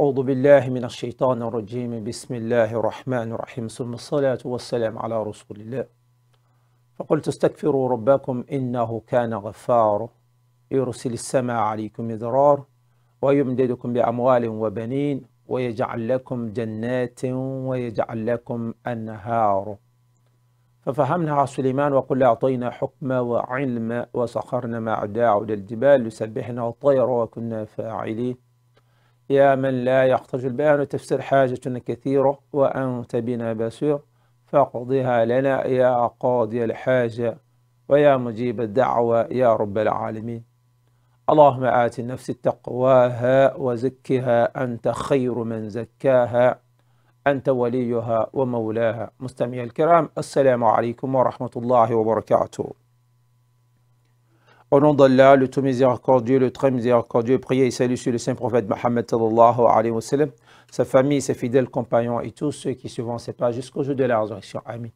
أعوذ بالله من الشيطان الرجيم بسم الله الرحمن الرحيم ثم الصلاة والسلام على رسول الله فقلت استغفروا ربكم إنه كان غفارا يرسل السماء عليكم مدرار ويمددكم بأموال وبنين ويجعل لكم جنات ويجعل لكم أنهار ففهمناها سليمان وقل أعطينا حكما وعلما وسخرنا مع داود الجبال يسبحنا الطير وكنا فاعلين يا من لا يحتاج البيان تفسير حاجتنا كثيرة وأنت بنا بصير فاقضها لنا يا قاضي الحاجة ويا مجيب الدعوة يا رب العالمين اللهم آت النفس تقواها وزكها أنت خير من زكاها أنت وليها ومولاها. مستمعي الكرام, السلام عليكم ورحمة الله وبركاته. Au nom d'Allah, le tout miséricordieux, le très miséricordieux, priez et salut sur le saint prophète Mohammed sallallahu alayhi wa sallam, sa famille, ses fidèles compagnons et tous ceux qui suivent ses pas jusqu'au jour de la résurrection. Amin.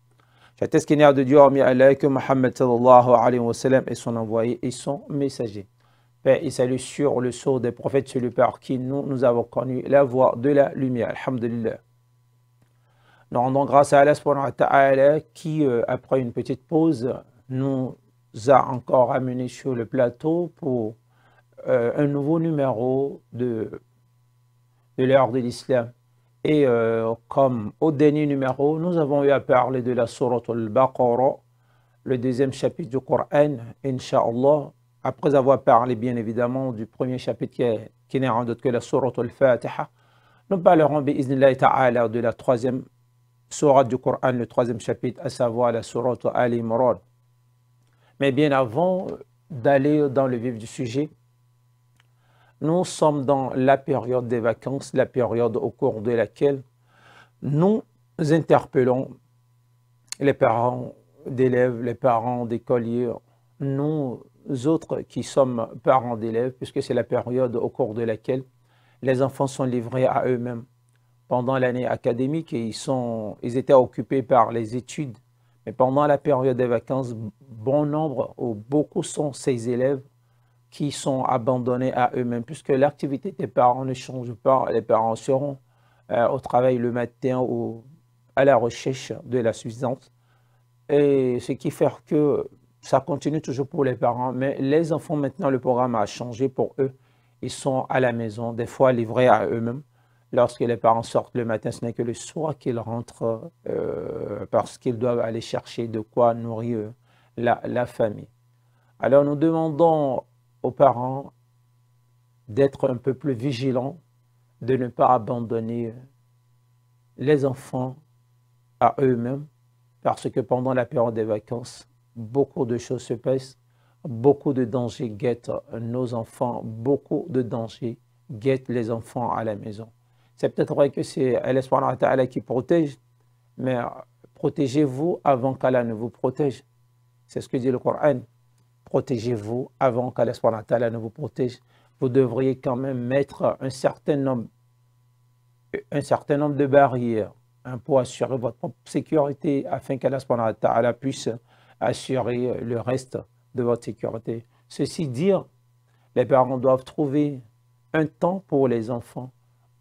J'atteste qu'il n'y a de Dieu hormis Allah, que Mohammed sallallahu alayhi wa sallam est son envoyé et son messager. Paix et salut sur le sceau des prophètes, celui par qui nous avons connu la voie de la lumière. Alhamdulillah. Nous rendons grâce à Allah subhanahu wa ta'ala qui, après une petite pause, nous a encore amené sur le plateau pour un nouveau numéro de l'heure de l'islam. Et comme au dernier numéro, nous avons eu à parler de la sourate al-Baqarah, le deuxième chapitre du Coran, Inch'Allah, après avoir parlé bien évidemment du premier chapitre qui n'est rien d'autre que la sourate al-Fatiha. Nous parlerons bi'iznillahi ta'ala de la troisième sourate du Coran, le troisième chapitre, à savoir la sourate Al-Imran. Mais bien avant d'aller dans le vif du sujet, nous sommes dans la période des vacances, la période au cours de laquelle nous interpellons les parents d'élèves, les parents d'écoliers, nous autres qui sommes parents d'élèves, puisque c'est la période au cours de laquelle les enfants sont livrés à eux-mêmes. Pendant l'année académique, ils étaient occupés par les études. Mais pendant la période des vacances, bon nombre ou beaucoup sont ces élèves qui sont abandonnés à eux-mêmes, puisque l'activité des parents ne change pas. Les parents seront au travail le matin ou à la recherche de la subsistance. Et ce qui fait que ça continue toujours pour les parents. Mais les enfants, maintenant, le programme a changé pour eux. Ils sont à la maison, des fois livrés à eux-mêmes. Lorsque les parents sortent le matin, ce n'est que le soir qu'ils rentrent parce qu'ils doivent aller chercher de quoi nourrir la famille. Alors nous demandons aux parents d'être un peu plus vigilants, de ne pas abandonner les enfants à eux-mêmes, parce que pendant la période des vacances, beaucoup de choses se passent, beaucoup de dangers guettent nos enfants, beaucoup de dangers guettent les enfants à la maison. C'est peut-être vrai que c'est Allah subhanahu wa ta'ala qui protège, mais protégez-vous avant qu'Allah ne vous protège. C'est ce que dit le Coran. Protégez-vous avant qu'Allah subhanahu wa ta'ala ne vous protège. Vous devriez quand même mettre un certain nombre de barrières pour assurer votre propre sécurité afin qu'Allah subhanahu wa ta'ala puisse assurer le reste de votre sécurité. Ceci dit, les parents doivent trouver un temps pour les enfants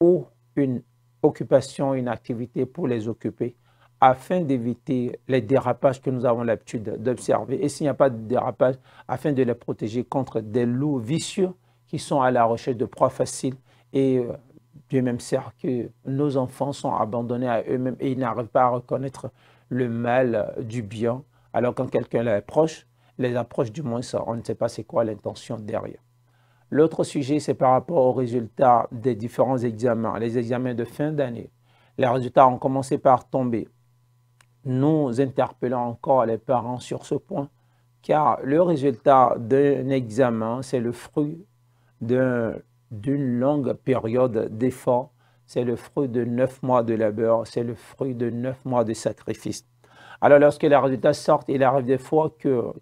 ou une occupation, une activité pour les occuper afin d'éviter les dérapages que nous avons l'habitude d'observer. Et s'il n'y a pas de dérapage, afin de les protéger contre des loups vicieux qui sont à la recherche de proies faciles. Et Dieu même sait que nos enfants sont abandonnés à eux-mêmes et ils n'arrivent pas à reconnaître le mal du bien. Alors quand quelqu'un les approche du moins, ça, on ne sait pas c'est quoi l'intention derrière. L'autre sujet, c'est par rapport aux résultats des différents examens, les examens de fin d'année. Les résultats ont commencé par tomber. Nous interpellons encore les parents sur ce point, car le résultat d'un examen, c'est le fruit d'une longue période d'effort, c'est le fruit de 9 mois de labeur, c'est le fruit de 9 mois de sacrifice. Alors lorsque les résultats sortent, il arrive des fois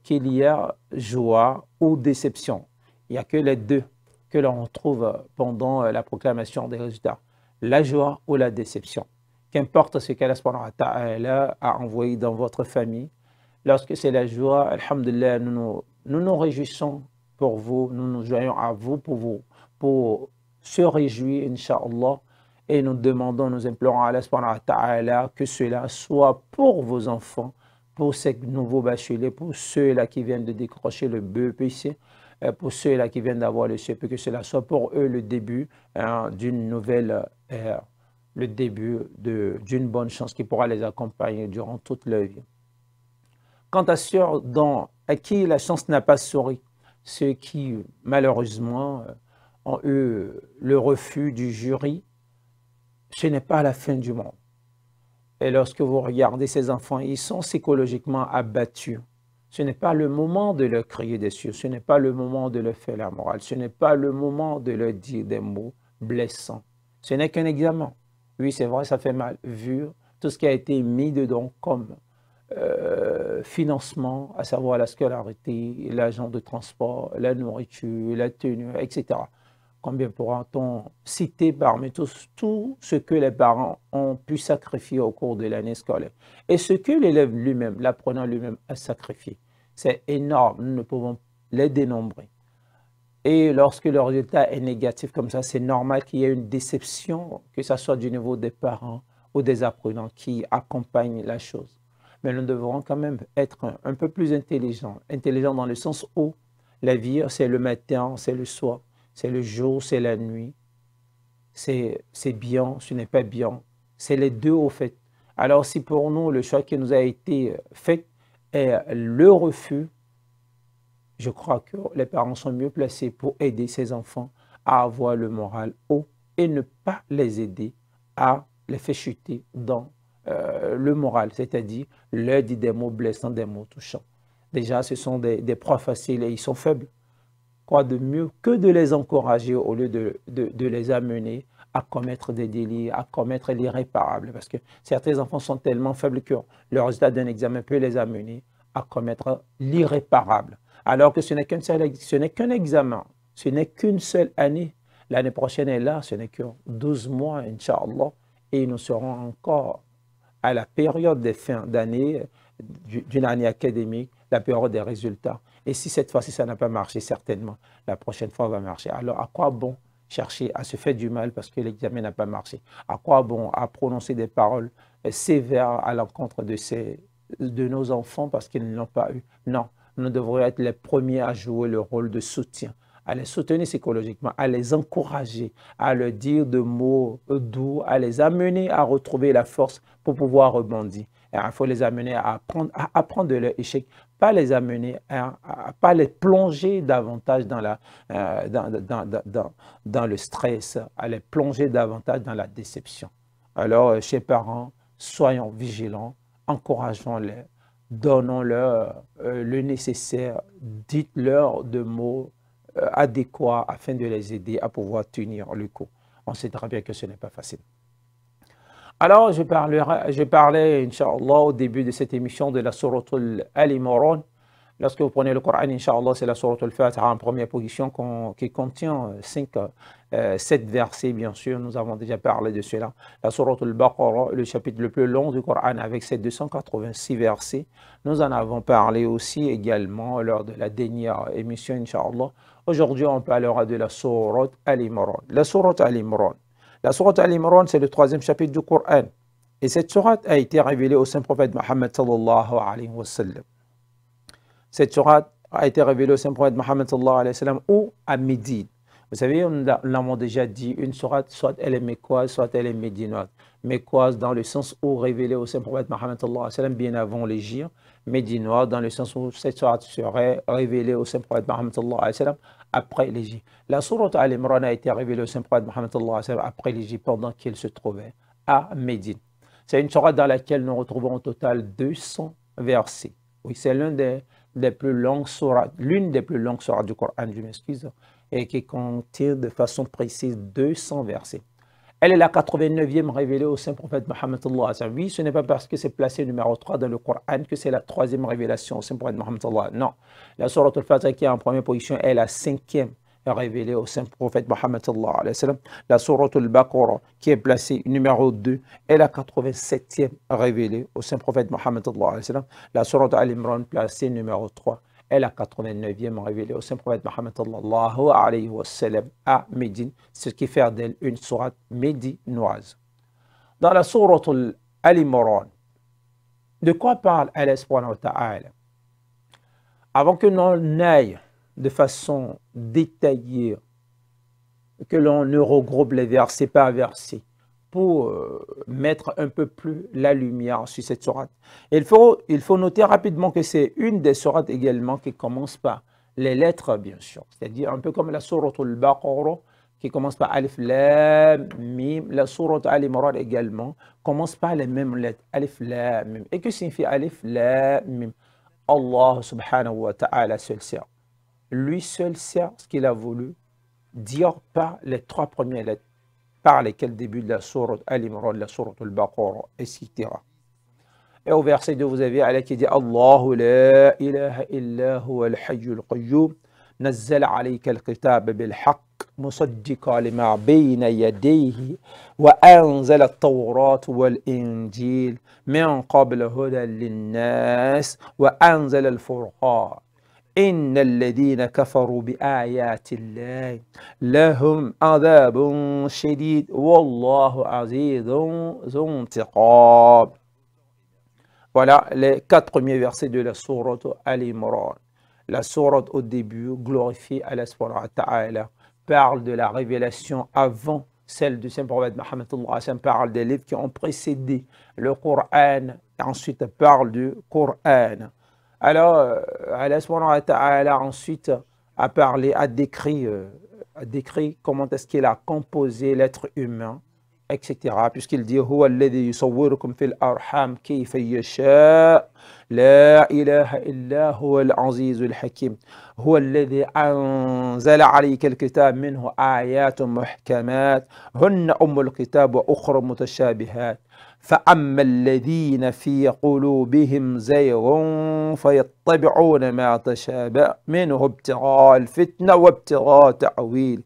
qu'il y a joie ou déception. Il n'y a que les deux que l'on trouve pendant la proclamation des résultats, la joie ou la déception. Qu'importe ce qu'Allah subhanahu wa ta'ala a envoyé dans votre famille, lorsque c'est la joie, alhamdulillah, nous nous réjouissons pour vous, nous nous joignons à vous pour se réjouir, Inch'Allah, Et nous demandons, nous implorons à Allah subhanahu wa ta'ala que cela soit pour vos enfants, pour ces nouveaux bacheliers, pour ceux-là qui viennent de décrocher le BEPC, pour ceux-là qui viennent d'avoir le CP, que cela soit pour eux le début d'une nouvelle ère, le début d'une bonne chance qui pourra les accompagner durant toute leur vie. Quant à ceux à qui la chance n'a pas souri, ceux qui malheureusement ont eu le refus du jury, ce n'est pas la fin du monde. Et lorsque vous regardez ces enfants, ils sont psychologiquement abattus. Ce n'est pas le moment de leur crier dessus, ce n'est pas le moment de leur faire la morale, ce n'est pas le moment de leur dire des mots blessants. Ce n'est qu'un examen. Oui, c'est vrai, ça fait mal, vu tout ce qui a été mis dedans comme financement, à savoir la scolarité, l'agent de transport, la nourriture, la tenue, etc. Combien pourra-t-on citer parmi tout ce que les parents ont pu sacrifier au cours de l'année scolaire et ce que l'élève lui-même, l'apprenant lui-même, a sacrifié. C'est énorme, nous ne pouvons les dénombrer. Et lorsque le résultat est négatif comme ça, c'est normal qu'il y ait une déception, que ce soit du niveau des parents ou des apprenants qui accompagnent la chose. Mais nous devrons quand même être un peu plus intelligents. Intelligents dans le sens où la vie, c'est le matin, c'est le soir. C'est le jour, c'est la nuit, c'est bien, ce n'est pas bien, c'est les deux au fait. Alors si pour nous, le choix qui nous a été fait est le refus, je crois que les parents sont mieux placés pour aider ces enfants à avoir le moral haut et ne pas les aider à les faire chuter dans le moral, c'est-à-dire leur dire des mots blessants, des mots touchants. Déjà, ce sont des proies faciles et ils sont faibles. Quoi de mieux que de les encourager au lieu de les amener à commettre des délits, à commettre l'irréparable. Parce que certains enfants sont tellement faibles que le résultat d'un examen peut les amener à commettre l'irréparable. Alors que ce n'est qu'un examen, ce n'est qu'une seule année. L'année prochaine est là, ce n'est que 12 mois, Inch'Allah, et nous serons encore à la période des fins d'année, d'une année académique, la période des résultats. Et si cette fois-ci, ça n'a pas marché, certainement, la prochaine fois va marcher. Alors, à quoi bon chercher à se faire du mal parce que l'examen n'a pas marché? À quoi bon à prononcer des paroles sévères à l'encontre de nos enfants parce qu'ils ne l'ont pas eu? Non, nous devrions être les premiers à jouer le rôle de soutien, à les soutenir psychologiquement, à les encourager, à leur dire de mots doux, à les amener à retrouver la force pour pouvoir rebondir. Il faut les amener à apprendre de leur échec, pas les amener pas les plonger davantage dans le stress, à les plonger davantage dans la déception. Alors, chers parents, soyons vigilants, encourageons-les, donnons-leur le nécessaire, dites-leur de mots adéquats afin de les aider à pouvoir tenir le coup. On sait très bien que ce n'est pas facile. Alors, je parlais, Inch'Allah, au début de cette émission de la sourate Al-Imran. Lorsque vous prenez le Coran, Inch'Allah, c'est la sourate Al-Fatiha en première position qui contient 7 versets, bien sûr. Nous avons déjà parlé de cela. La sourate Al-Baqarah, le chapitre le plus long du Coran avec ses 286 versets. Nous en avons parlé aussi également lors de la dernière émission, Inch'Allah. Aujourd'hui, on parlera de la sourate Al-Imran. La sourate Al-Imran. La sourate Al-Imran, c'est le 3e chapitre du Coran. Et cette sourate a été révélée au Saint-Prophète Mohammed sallallahu alayhi wa sallam. Cette sourate a été révélée au Saint-Prophète Mohammed sallallahu alayhi wa sallam ou à Médine. Vous savez, on l'a déjà dit, une sourate, soit elle est mécoise, soit elle est médinoise. Mécoise dans le sens où révélée au Saint-Prophète Mohammed sallallahu alayhi wa sallam bien avant l'Hégire. Médinoise dans le sens où cette sourate serait révélée au Saint-Prophète Mohammed sallallahu alayhi wa sallam après l'Hégire. La sourate Al-Imran a été révélée au Saint-Prophète Mohammed sallallahu alayhi wa sallam après l'Hégire pendant qu'il se trouvait à Médine. C'est une sourate dans laquelle nous retrouvons au total 200 versets. Oui, c'est l'une des plus longues sourates du Coran, je m'excuse, et qui contient de façon précise 200 versets. Elle est la 89e révélée au Saint-Prophète Mohammed sallallahu alayhi wa sallam. Oui, ce n'est pas parce que c'est placé numéro 3 dans le Coran que c'est la 3e révélation au Saint-Prophète Mohammed sallallahu alayhi wa sallam. Non, la sourate Al-Fatiha qui est en première position est la 5e révélée au Saint-Prophète Mohammed sallallahu alayhi wa sallam. La sourate Al-Baqarah qui est placée numéro 2 est la 87e révélée au Saint-Prophète Mohammed sallallahu alayhi wa sallam. La sourate Al-Imran placée numéro 3 est et la 89e révélée au Saint-Prophète Mohammed sallallahu alayhi wa sallam à Médine, ce qui fait d'elle une sourate médinoise. Dans la sourate Al-Imran, de quoi parle Allah subhanahu wa ta'ala? Avant que l'on aille de façon détaillée, que l'on ne regroupe les versets par versets, pour mettre un peu plus la lumière sur cette sourate. Il faut noter rapidement que c'est une des sourates également qui commence par les lettres, bien sûr. C'est-à-dire un peu comme la sourate Al-Baqarah, qui commence par Alif, Lam, Mim. La sourate Al-Imran également commence par les mêmes lettres, Alif, Lam, Mim. Et que signifie Alif, Lam, Mim? Allah subhanahu wa ta'ala seul sert. Lui seul sert ce qu'il a voulu dire par les trois premières lettres par lesquelles débute la sourate Al-Imran, la sourate Al-Baqarah, etc. Et au verset 2, vous avez Allah qui dit Allahu la ilaha illa huwa al-hayyul qayyum nazzala alayka al-kitaba bil-haqq musaddiqan lima bayna yadayhi wa anzala at-tawrata wal-injil min qabla hudan lin-nas wa anzala al-furqan إن الذين كفروا بآيات الله لهم عذاب شديد والله عزيز ذو انتقام. Voilà les 4 premiers versets de la sourate Al-Imran. La sourate au début glorifie Allah subhanahu wa ta'ala, parle de la révélation avant celle du Saint-Prophète Mohammed sallallahu alayhi wa sallam, parle des livres qui ont précédé le Coran, et ensuite parle du Coran. Alors, Allah subhanahu wa ta'ala ensuite a parlé, a décrit comment est-ce qu'il a composé l'être humain, etc. Puisqu'il dit Huwa alladhi yusawwirukum fil arham kayfa yasha la ilaha illa huwa al-azizul hakim huwa alladhi anzala alayka al-kitab minhu ayatun muhkamat hunna ummul kitab wa ukhra mutashabihat فأما الذين في قلوبهم زيغ فيتبعون ما تشابه منه ابتغاء الفتنة وابتغاء تأويل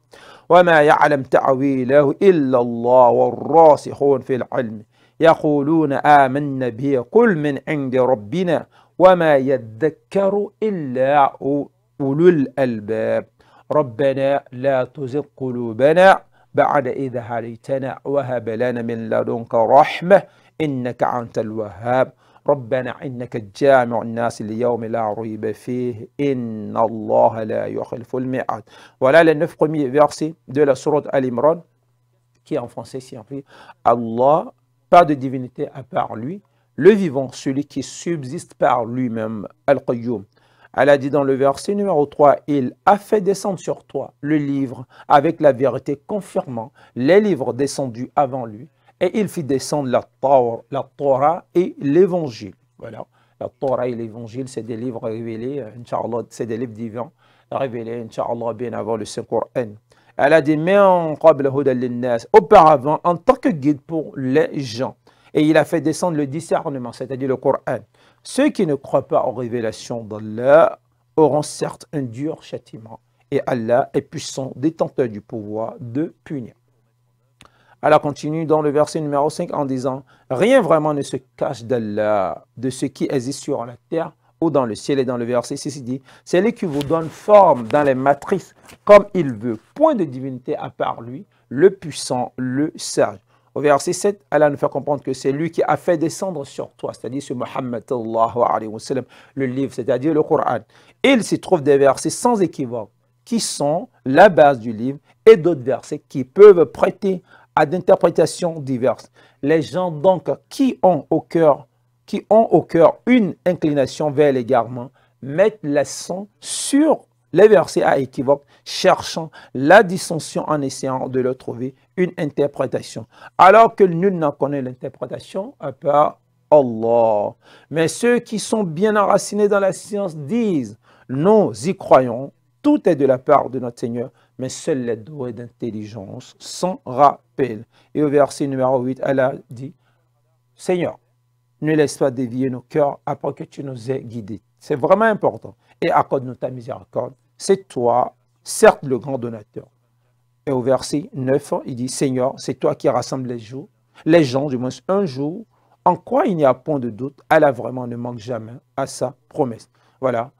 وما يعلم تأويله إلا الله والراسخون في العلم يقولون آمنا به كل من عند ربنا وما يذكر إلا أولو الألباب ربنا لا تزغ قلوبنا بعد إذا هديتنا وهب لنا من لدنك رحمة إنك أنت الوهاب ربنا إنك جامع الناس ليوم لا ريب فيه إن الله لا يخلف الميعاد. Voilà les 9 premiers versets de la sourate Al-Imran qui en français signifie Allah, pas de divinité à part lui, le vivant, celui qui subsiste par lui-même, Al-Qayyum. Elle a dit dans le verset numéro 3, il a fait descendre sur toi le livre avec la vérité confirmant les livres descendus avant lui et il fit descendre la Torah et l'évangile. Voilà, la Torah et l'évangile, c'est des livres révélés, Inch'Allah, c'est des livres divins révélés, Inch'Allah, bien avant le Saint-Coran. Elle a dit, mais auparavant, en tant que guide pour les gens. Et il a fait descendre le discernement, c'est-à-dire le Coran. Ceux qui ne croient pas aux révélations d'Allah auront certes un dur châtiment. Et Allah est puissant, détenteur du pouvoir de punir. Allah continue dans le verset numéro 5 en disant « Rien vraiment ne se cache d'Allah, de ce qui existe sur la terre ou dans le ciel. » Et dans le verset 6, il dit « C'est lui qui vous donne forme dans les matrices comme il veut. Point de divinité à part lui, le puissant, le sage. » Au verset 7, Allah nous fait comprendre que c'est lui qui a fait descendre sur toi, c'est-à-dire sur Muhammad sallallahu alayhi wa sallam, le livre, c'est-à-dire le Coran. Et il s'y trouve des versets sans équivoque qui sont la base du livre et d'autres versets qui peuvent prêter à d'interprétations diverses. Les gens donc qui ont au cœur une inclination vers l'égarement mettent l'accent sur les versets à équivoque, cherchant la dissension en essayant de leur trouver une interprétation. Alors que nul n'en connaît l'interprétation à part Allah. Mais ceux qui sont bien enracinés dans la science disent, nous y croyons, tout est de la part de notre Seigneur, mais seuls les doués d'intelligence s'en rappellent. Et au verset numéro 8, Allah dit, Seigneur, ne laisse pas dévier nos cœurs après que tu nous aies guidés. C'est vraiment important. Et accorde-nous ta miséricorde. C'est toi, certes, le grand donateur. Et au verset 9, il dit, Seigneur, c'est toi qui rassembles les gens, du moins un jour, en quoi il n'y a point de doute, Allah vraiment ne manque jamais à sa promesse. Voilà.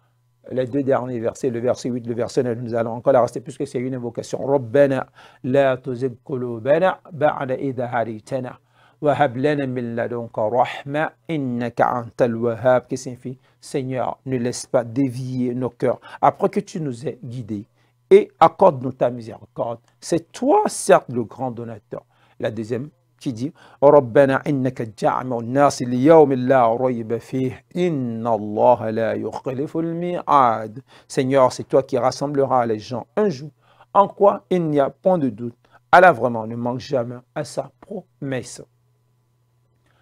les deux derniers versets, le verset 8, le verset 9, nous allons encore la rester puisque c'est une invocation. Rabbana la tuzigh qulubana ba'da idh hadaytana wa hab lana min ladunka rahma innaka antal wahhab, qui signifie Seigneur, ne laisse pas dévier nos cœurs après que tu nous aies guidés et accorde-nous ta miséricorde. C'est toi, certes, le grand donateur. La deuxième qui dit Rabbana innaka ja'mi'un nas li yawmin la rayba fihi inna Allah la yukhlifu al-mi'ad. Seigneur, c'est toi qui rassembleras les gens un jour en quoi il n'y a point de doute. Allah vraiment ne manque jamais à sa promesse.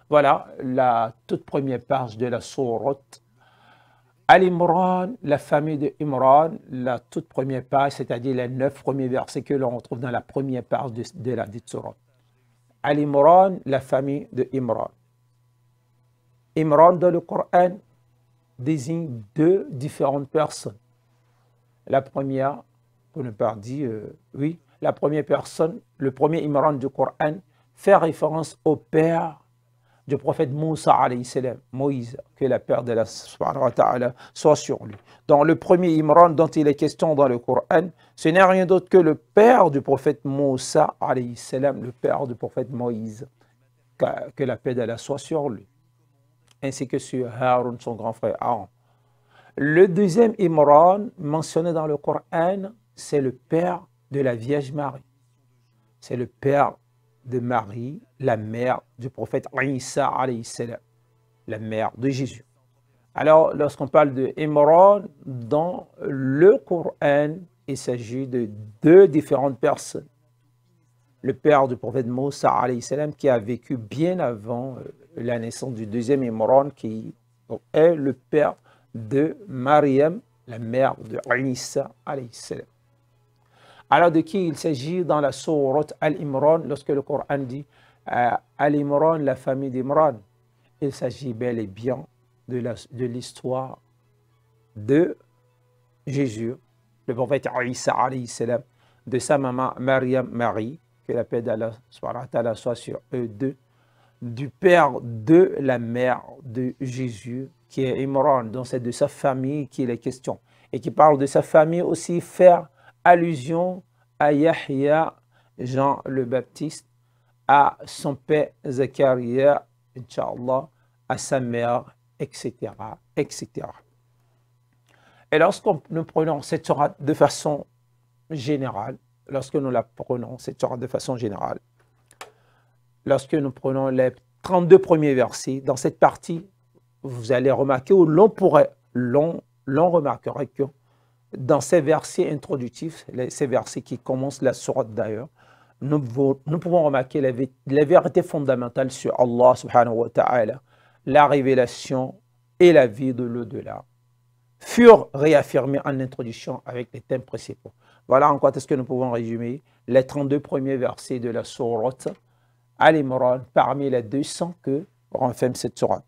Voilà la toute première page de la sourate Al-Imran, la famille de Imran, la toute première page, c'est-à-dire les 9 premiers versets que l'on retrouve dans la première page de la dite sourate. Al-Imran, la famille de Imran. Imran dans le Coran désigne deux différentes personnes. La première, pour ne pas dire, oui, la première personne, le premier Imran du Coran, fait référence au père du prophète Moussa alayhi salam, Moïse, que la paix de la subhanahu wa ta'ala soit sur lui. Dans le premier Imran dont il est question dans le Coran, ce n'est rien d'autre que le père du prophète Moussa alayhi salam, le père du prophète Moïse, que la paix d'Allah soit sur lui, ainsi que sur Haroun, son grand frère Aaron. Le deuxième Imran mentionné dans le Coran, c'est le père de la Vierge Marie. C'est le père de Marie, la mère du prophète Isa alayhi salam, la mère de Jésus. Alors, lorsqu'on parle de Imran, dans le Coran, il s'agit de deux différentes personnes. Le père du prophète Moussa alayhi salam, qui a vécu bien avant la naissance du deuxième Imran, qui est le père de Mariam, la mère de Isa alayhi salam. Alors, de qui il s'agit dans la sourate Al-Imran, lorsque le Coran dit Al-Imran, la famille d'Imran? Il s'agit bel et bien de l'histoire de Jésus, le prophète Isa alayhi salam, de sa maman Mariam, Marie, que la paix d'Allah soit sur eux deux, du père de la mère de Jésus, qui est Imran, donc c'est de sa famille qu'il est question, et qui parle de sa famille aussi, faire allusion à Yahya, Jean le Baptiste, à son père Zacharia, Inch'Allah, à sa mère, etc., etc. Et lorsque nous prenons cette sourate de façon générale, lorsque nous prenons les 32 premiers versets, dans cette partie, vous allez remarquer, ou l'on remarquerait que dans ces versets introductifs, ces versets qui commencent la sourate d'ailleurs, nous pouvons remarquer les vérités fondamentales sur Allah subhanahu wa ta'ala, la révélation et la vie de l'au-delà, furent réaffirmés en introduction avec les thèmes principaux. Voilà en quoi est-ce que nous pouvons résumer les 32 premiers versets de la sourate Al-Imran parmi les 200 que renferme cette sourate.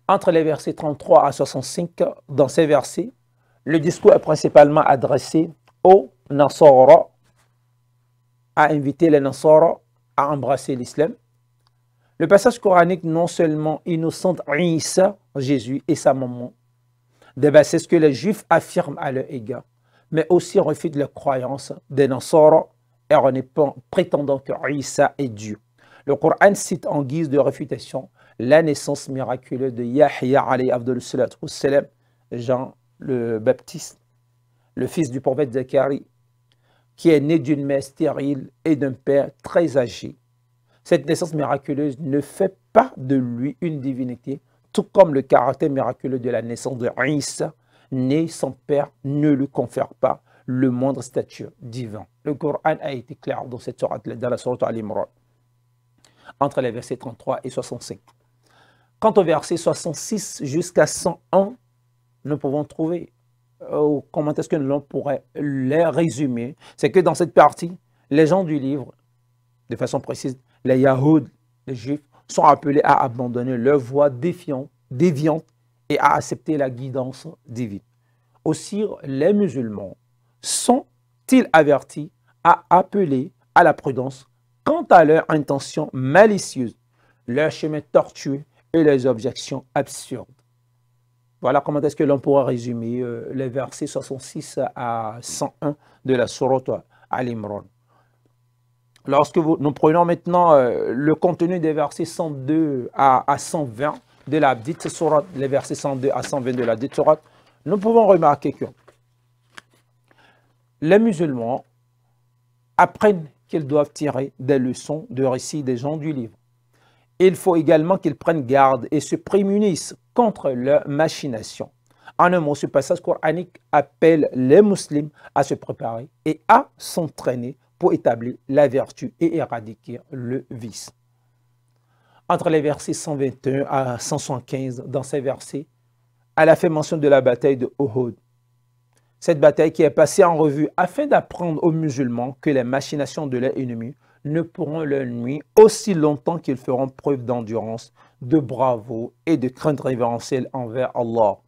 Entre les versets 33 à 65, dans ces versets, le discours est principalement adressé aux Nasara, à inviter les Nasara à embrasser l'islam. Le passage coranique non seulement innocente Isa, Jésus et sa maman, c'est ce que les Juifs affirment à leur égard, mais aussi refute la croyance des Nasara erronés prétendant que Isa est Dieu. Le Coran cite en guise de réfutation la naissance miraculeuse de Yahya alayhi salam, Jean le Baptiste, le fils du prophète Zacharie, qui est né d'une mère stérile et d'un père très âgé. Cette naissance miraculeuse ne fait pas de lui une divinité, tout comme le caractère miraculeux de la naissance de Isa, né sans père, ne lui confère pas le moindre statut divin. Le Coran a été clair dans cette sourate, dans la sourate Al-Imran, entre les versets 33 et 65. Quant au verset 66 jusqu'à 101, nous pouvons trouver comment est-ce que l'on pourrait les résumer. C'est que dans cette partie, les gens du livre, de façon précise, les Yahoud, les Juifs, sont appelés à abandonner leur voie déviante et à accepter la guidance divine. Aussi, les musulmans sont-ils avertis à appeler à la prudence quant à leur intention malicieuse, leur chemin tortueux et les objections absurdes. Voilà comment est-ce que l'on pourra résumer les versets 66 à 101 de la sourate Al-Imran. Lorsque nous prenons maintenant le contenu des versets 102 à 120 de la dite sourate, les versets 102 à 120 de la dite sourate, nous pouvons remarquer que les musulmans apprennent qu'ils doivent tirer des leçons de récits des gens du livre. Il faut également qu'ils prennent garde et se prémunissent contre leurs machinations. En un mot, ce passage coranique appelle les musulmans à se préparer et à s'entraîner pour établir la vertu et éradiquer le vice. Entre les versets 121 à 175, dans ces versets, elle a fait mention de la bataille de Uhud. Cette bataille qui est passée en revue afin d'apprendre aux musulmans que les machinations de leurs ennemis ne pourront leur nuire aussi longtemps qu'ils feront preuve d'endurance, de bravoure et de crainte révérentielle envers Allah.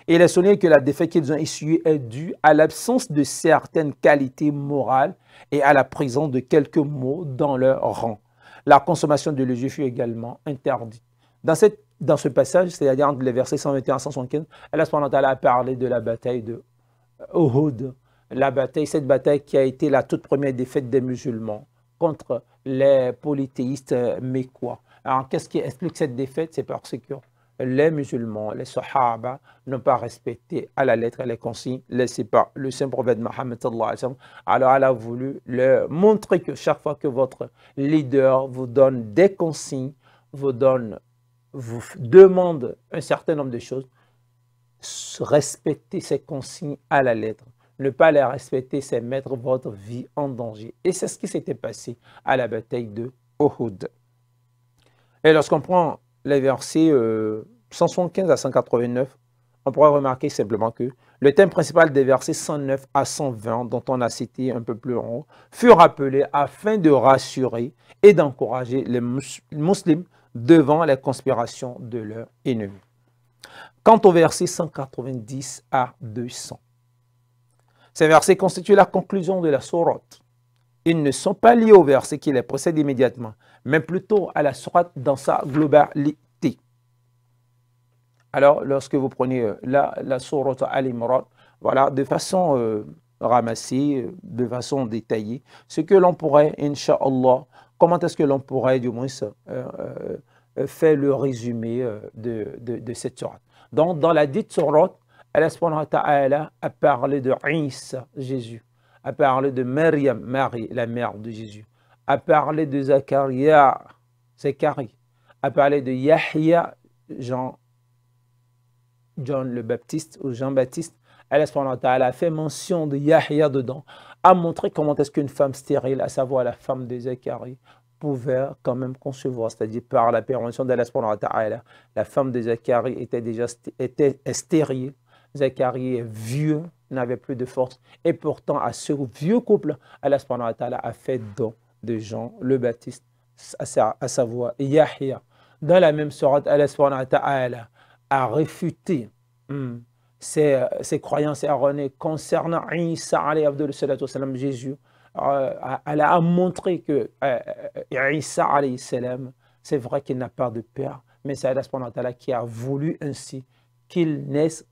Et il est souligné que la défaite qu'ils ont essuyée est due à l'absence de certaines qualités morales et à la présence de quelques mots dans leur rang. La consommation de l'huile fut également interdite. Dans ce passage, c'est-à-dire entre les versets 121 à 175, Allah a parlé de la bataille de Uhud, cette bataille qui a été la toute première défaite des musulmans contre les polythéistes mécois. Alors, qu'est-ce qui explique cette défaite? C'est parce que les musulmans, les sahaba, n'ont pas respecté à la lettre les consignes laissées par le saint prophète Mohammed sallallahu alayhi wa sallam. Alors, elle a voulu leur montrer que chaque fois que votre leader vous donne des consignes, vous demande un certain nombre de choses, respecter ces consignes à la lettre. Ne pas les respecter, c'est mettre votre vie en danger. Et c'est ce qui s'était passé à la bataille de Uhud. Et lorsqu'on prend les versets 175 à 189, on pourra remarquer simplement que le thème principal des versets 109 à 120, dont on a cité un peu plus en haut, fut rappelé afin de rassurer et d'encourager les musulmans devant les conspirations de leurs ennemis. Quant aux versets 190 à 200, ces versets constituent la conclusion de la sourate. Ils ne sont pas liés aux versets qui les précèdent immédiatement, mais plutôt à la sourate dans sa globalité. Alors, lorsque vous prenez la sourate Al-Imran, voilà, de façon ramassée, de façon détaillée, ce que l'on pourrait, Inch'Allah, comment est-ce que l'on pourrait du moins faire le résumé de cette sourate. Donc, dans la dite sourate, Allah subhanahu wa ta'ala a parlé de Isa, Jésus, a parlé de Maryam, Marie, la mère de Jésus, a parlé de Zacharia, Zacharie, a parlé de Yahya, Jean le Baptiste ou Jean-Baptiste. Allah subhanahu wa ta'ala a fait mention de Yahya dedans, a montré comment est-ce qu'une femme stérile, à savoir la femme de Zacharie, pouvait quand même concevoir, c'est-à-dire par la permission d'Allah subhanahu wa ta'ala. La femme de Zacharie était stérile. Zacharie est vieux, n'avait plus de force. Et pourtant, à ce vieux couple, Allah subhanahu wa ta'ala a fait don de Jean le Baptiste, à savoir Yahya. Dans la même sourate, Allah subhanahu wa ta'ala a réfuté ces croyances erronées concernant Isa alayhi salam, Jésus. Elle a montré que Isa alayhi salam, c'est vrai qu'il n'a pas de père, mais c'est Allah subhanahu wa ta'ala qui a voulu ainsi qu'il naisse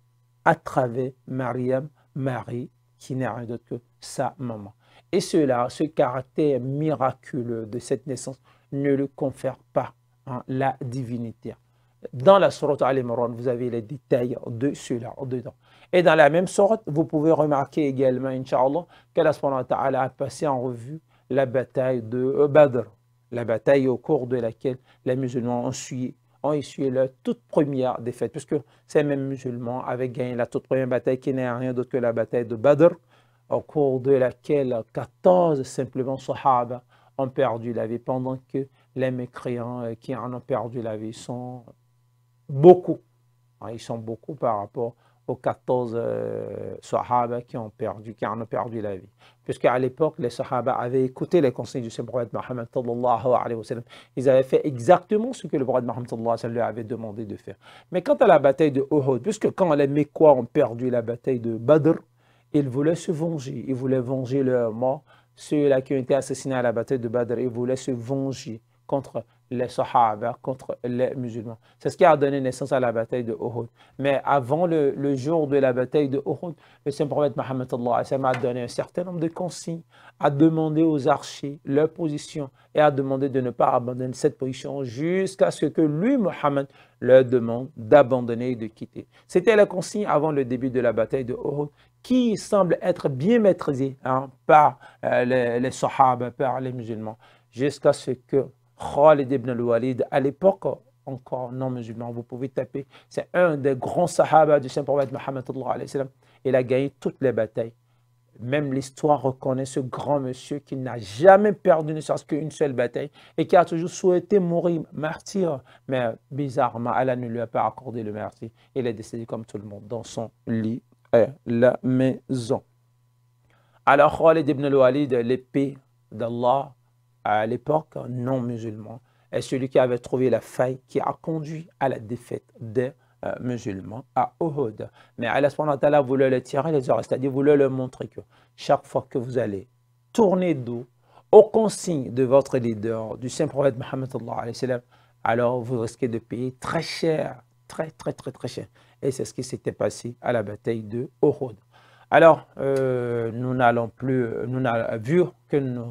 à travers Maryam, Marie, qui n'est rien d'autre que sa maman. Et cela, ce caractère miraculeux de cette naissance ne le confère pas la divinité. Dans la sourate Al-Imran, vous avez les détails de cela dedans. Et dans la même sourate, vous pouvez remarquer également, Inch'Allah, qu'Allah subhanahu wa ta'ala a passé en revue la bataille de Badr, la bataille au cours de laquelle les musulmans ont essuyé leur toute première défaite, puisque ces mêmes musulmans avaient gagné la toute première bataille qui n'est rien d'autre que la bataille de Badr, au cours de laquelle 14 simplement sahaba ont perdu la vie, pendant que les mécréants qui en ont perdu la vie sont beaucoup. Ils sont beaucoup par rapport aux 14 sahaba qui en ont perdu la vie. Puisqu'à l'époque, les sahaba avaient écouté les conseils du saint prophète Mohammed sallallahu alayhi wa sallam. Ils avaient fait exactement ce que le prophète Mohammed sallallahu alayhi wa sallam leur avait demandé de faire. Mais quant à la bataille de Uhud, puisque quand les Mécois ont perdu la bataille de Badr, ils voulaient se venger. Ils voulaient venger leurs morts. Ceux-là qui ont été assassinés à la bataille de Badr, ils voulaient se venger contre les Sahaba contre les musulmans. C'est ce qui a donné naissance à la bataille de Uhud. Mais avant le jour de la bataille de Uhud, le saint prophète Mohammed a donné un certain nombre de consignes, a demandé aux archers leur position et a demandé de ne pas abandonner cette position jusqu'à ce que lui, Mohammed, leur demande d'abandonner et de quitter. C'était la consigne avant le début de la bataille de Uhud qui semble être bien maîtrisée par les Sahaba, par les musulmans, jusqu'à ce que Khalid ibn al-Walid, à l'époque encore non musulman, vous pouvez taper, c'est un des grands sahaba du Saint-Prophète Mohammed. Il a gagné toutes les batailles. Même l'histoire reconnaît ce grand monsieur qui n'a jamais perdu ne serait-ce qu'une seule bataille et qui a toujours souhaité mourir martyr. Mais bizarrement, Allah ne lui a pas accordé le merci. Il est décédé comme tout le monde dans son lit et la maison. Alors Khalid ibn al-Walid, l'épée d'Allah, à l'époque non musulman, est celui qui avait trouvé la faille qui a conduit à la défaite des musulmans à Uhud. Mais Allah subhanahu wa ta'ala voulait le tirer les oreilles, c'est-à-dire voulait leur montrer que chaque fois que vous allez tourner dos aux consignes de votre leader, du saint prophète Mohammed, alors vous risquez de payer très cher, très cher. Et c'est ce qui s'était passé à la bataille de Uhud. Alors, nous n'allons plus, vu que nous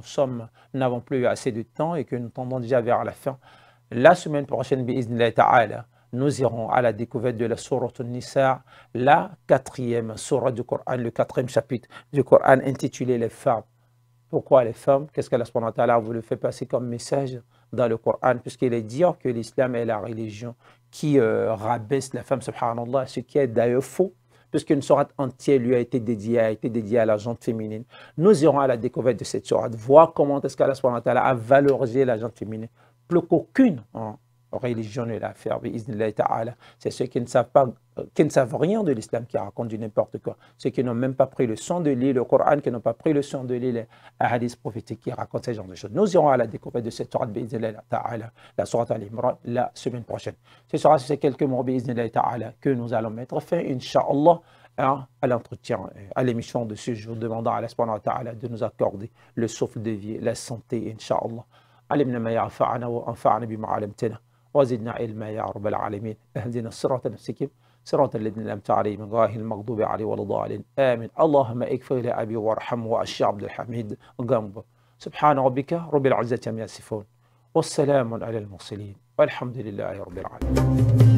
n'avons plus assez de temps et que nous tendons déjà vers la fin, la semaine prochaine, bi'idhnillah ta'ala, nous irons à la découverte de la sourate An-Nisa, la 4e sourate du Coran, le 4e chapitre du Coran intitulé Les femmes. Pourquoi les femmes? Qu'est-ce qu'Allah subhanahu wa ta'ala a voulu faire passer comme message dans le Coran? Puisqu'il est dit que l'islam est la religion qui rabaisse la femme, subhanallah, ce qui est d'ailleurs faux, puisqu'une sourate entière lui a été dédiée à la gente féminine. Nous irons à la découverte de cette sourate, voir comment est-ce qu'Allah subhanahu wa ta'ala a valorisé la gente féminine plus qu'aucune religion ne l'a fait. C'est ceux qui ne savent rien de l'islam qui racontent du n'importe quoi. Ceux qui n'ont même pas pris le soin de lire le Coran, qui n'ont pas pris le soin de lire les hadiths prophétiques qui racontent ce genre de choses. Nous irons à la découverte de cette sourate, la sourate Al-Imran, la semaine prochaine. Ce sera ces quelques mots que nous allons mettre fin, Inch'Allah, à l'entretien, à l'émission de ce jour, demandant à Allah subhanahu wa ta'ala de nous accorder le souffle de vie, la santé, Inch'Allah. علمنا ما ينفعنا وانفعنا بما علمتنا وزدنا علما يا رب العالمين. اهدنا الصراط المستقيم صراط الذين انعمت عليهم غير المغضوب عليهم ولا الضالين امين. اللهم اغفر لابي وارحمه والشيخ عبد الحميد قنبه. سبحان ربك رب العزه عما يصفون والسلام على المرسلين والحمد لله رب العالمين.